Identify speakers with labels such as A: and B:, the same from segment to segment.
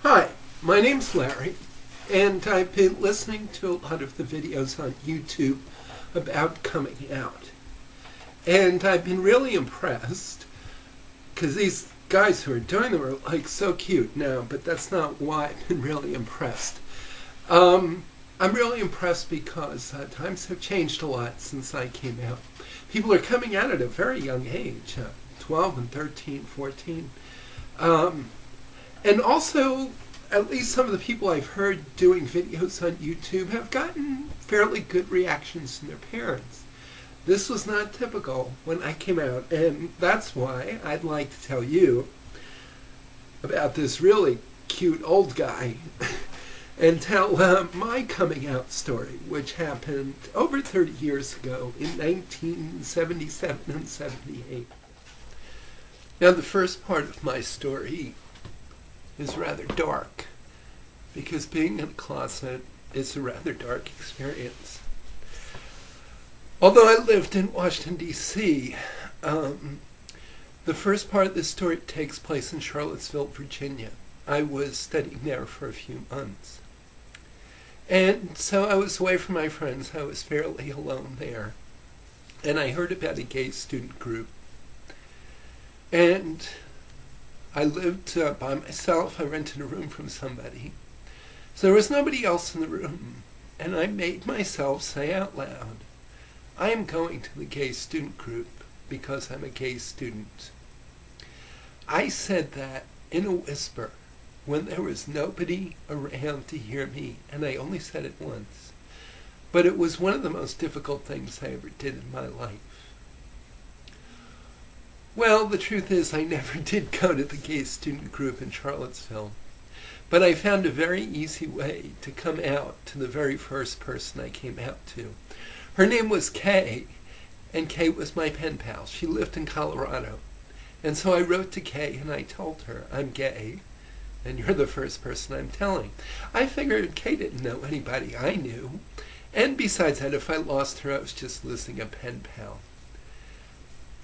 A: Hi, my name's Larry, and I've been listening to a lot of the videos on YouTube about coming out. And I've been really impressed, because these guys who are doing them are like so cute now, but that's not why I've been really impressed. I'm really impressed because times have changed a lot since I came out. People are coming out at a very young age, 12 and 13, 14. And also, at least some of the people I've heard doing videos on YouTube have gotten fairly good reactions from their parents. This was not typical when I came out, and that's why I'd like to tell you about this really cute old guy and tell my coming out story, which happened over 30 years ago in 1977 and 78. Now, the first part of my story is rather dark, because being in a closet is a rather dark experience. Although I lived in Washington, D.C., the first part of this story takes place in Charlottesville, Virginia. I was studying there for a few months. And so I was away from my friends. I was fairly alone there. And I heard about a gay student group. And I lived by myself. I rented a room from somebody. So there was nobody else in the room. And I made myself say out loud, I am going to the gay student group because I'm a gay student. I said that in a whisper when there was nobody around to hear me, and I only said it once. But it was one of the most difficult things I ever did in my life. Well, the truth is I never did go to the gay student group in Charlottesville, but I found a very easy way to come out to the very first person I came out to. Her name was Kay, and Kay was my pen pal. She lived in Colorado. And so I wrote to Kay and I told her, I'm gay, and you're the first person I'm telling. I figured Kay didn't know anybody I knew, and besides that, if I lost her, I was just losing a pen pal.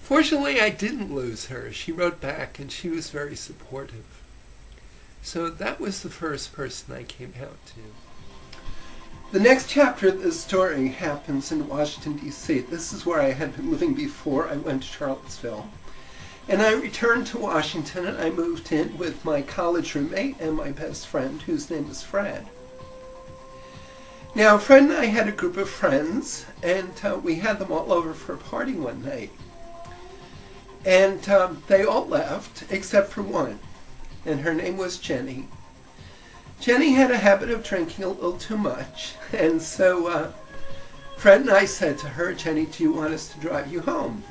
A: Fortunately, I didn't lose her. She wrote back, and she was very supportive. So that was the first person I came out to. The next chapter of this story happens in Washington, D.C. This is where I had been living before I went to Charlottesville. And I returned to Washington, and I moved in with my college roommate and my best friend, whose name was Fred. Now, Fred and I had a group of friends, and we had them all over for a party one night. And they all left, except for one, and her name was Jenny. Jenny had a habit of drinking a little too much, and so Fred and I said to her, Jenny, do you want us to drive you home?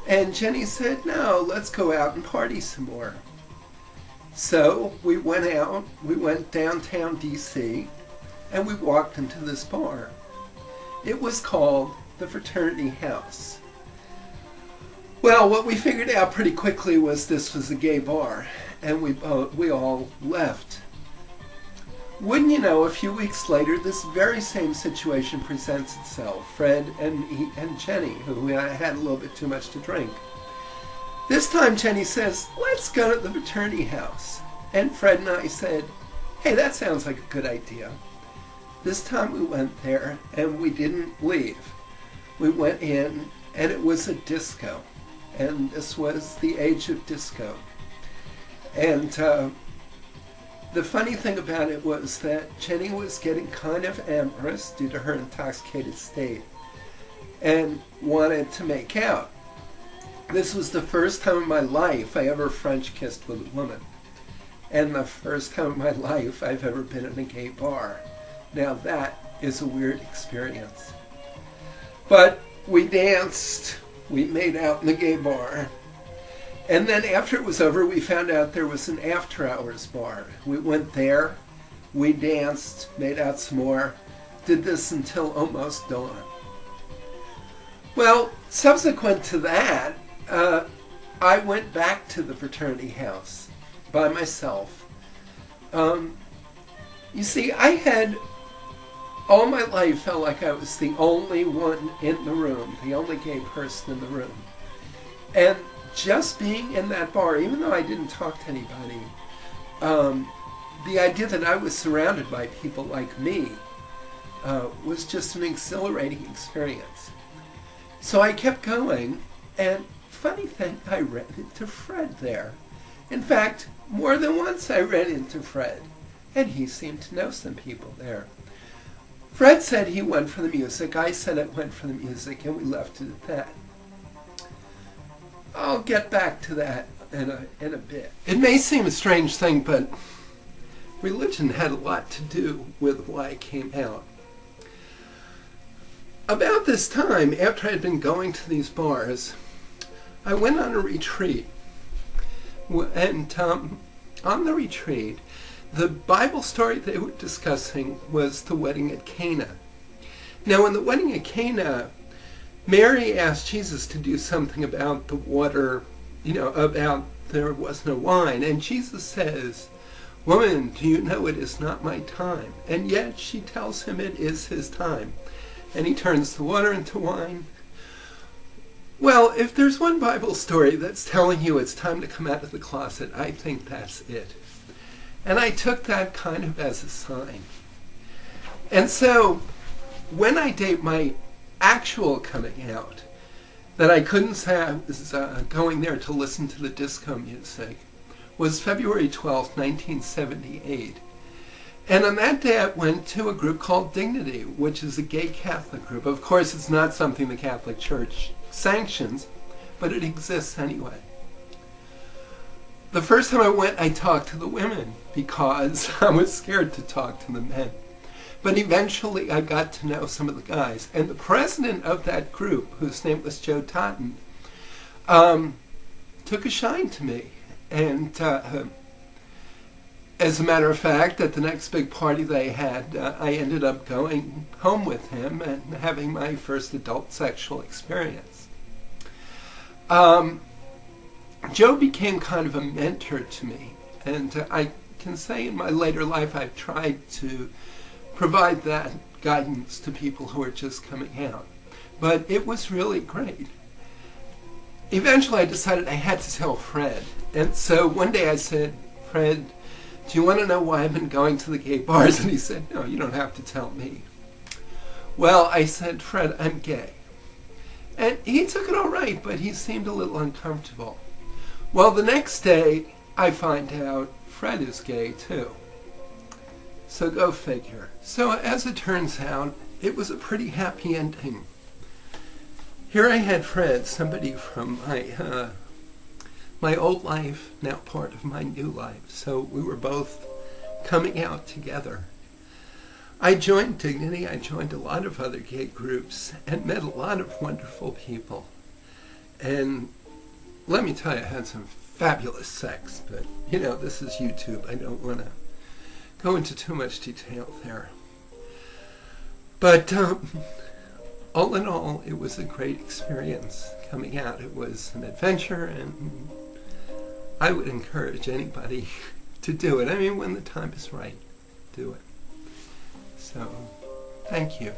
A: And Jenny said, no, let's go out and party some more. So we went out, we went downtown D.C., and we walked into this bar. It was called the Fraternity House. Well, what we figured out pretty quickly was this was a gay bar, and we all left. Wouldn't you know, a few weeks later, this very same situation presents itself. Fred and Jenny, who had a little bit too much to drink. This time Jenny says, let's go to the fraternity house. And Fred and I said, hey, that sounds like a good idea. This time we went there, and we didn't leave. We went in, and it was a disco. And this was the age of disco. And the funny thing about it was that Jenny was getting kind of amorous due to her intoxicated state and wanted to make out. This was the first time in my life I ever French kissed with a woman, and the first time in my life I've ever been in a gay bar. Now that is a weird experience. But we danced, we made out in the gay bar. And then after it was over, we found out there was an after-hours bar. We went there, we danced, made out some more, did this until almost dawn. Well, subsequent to that, I went back to the fraternity house by myself. You see, I had all my life felt like I was the only one in the room, the only gay person in the room. And just being in that bar, even though I didn't talk to anybody, the idea that I was surrounded by people like me was just an exhilarating experience. So I kept going, and funny thing, I ran into Fred there. In fact, more than once I ran into Fred, and he seemed to know some people there. Fred said he went for the music, I said I went for the music, and we left it at that. I'll get back to that in a bit. It may seem a strange thing, but religion had a lot to do with why I came out. About this time, after I had been going to these bars, I went on a retreat. And on the retreat, the Bible story they were discussing was the wedding at Cana. Now, in the wedding at Cana, Mary asked Jesus to do something about the water, about there was no wine. And Jesus says, "Woman, do you know it is not my time?" And yet she tells him it is his time. And he turns the water into wine. Well, if there's one Bible story that's telling you it's time to come out of the closet, I think that's it. And I took that kind of as a sign. And so, when I did my actual coming out, that I couldn't say I was going there to listen to the disco music, was February 12th, 1978. And on that day I went to a group called Dignity, which is a gay Catholic group. Of course, it's not something the Catholic Church sanctions, but it exists anyway. The first time I went, I talked to the women because I was scared to talk to the men. But eventually I got to know some of the guys. And the president of that group, whose name was Joe Totten, took a shine to me. And as a matter of fact, at the next big party they had, I ended up going home with him and having my first adult sexual experience. Joe became kind of a mentor to me, and I can say in my later life I've tried to provide that guidance to people who are just coming out. But it was really great. Eventually I decided I had to tell Fred, and so one day I said, "Fred, do you want to know why I've been going to the gay bars?" And he said, "No, you don't have to tell me." Well, I said, "Fred, I'm gay." And he took it all right, but he seemed a little uncomfortable. Well, the next day, I find out Fred is gay too. So go figure. So as it turns out, it was a pretty happy ending. Here I had Fred, somebody from my old life, now part of my new life. So we were both coming out together. I joined Dignity, I joined a lot of other gay groups, and met a lot of wonderful people. And let me tell you, I had some fabulous sex, but this is YouTube. I don't want to go into too much detail there. But all in all, it was a great experience coming out. It was an adventure, and I would encourage anybody to do it. I mean, when the time is right, do it. So, thank you.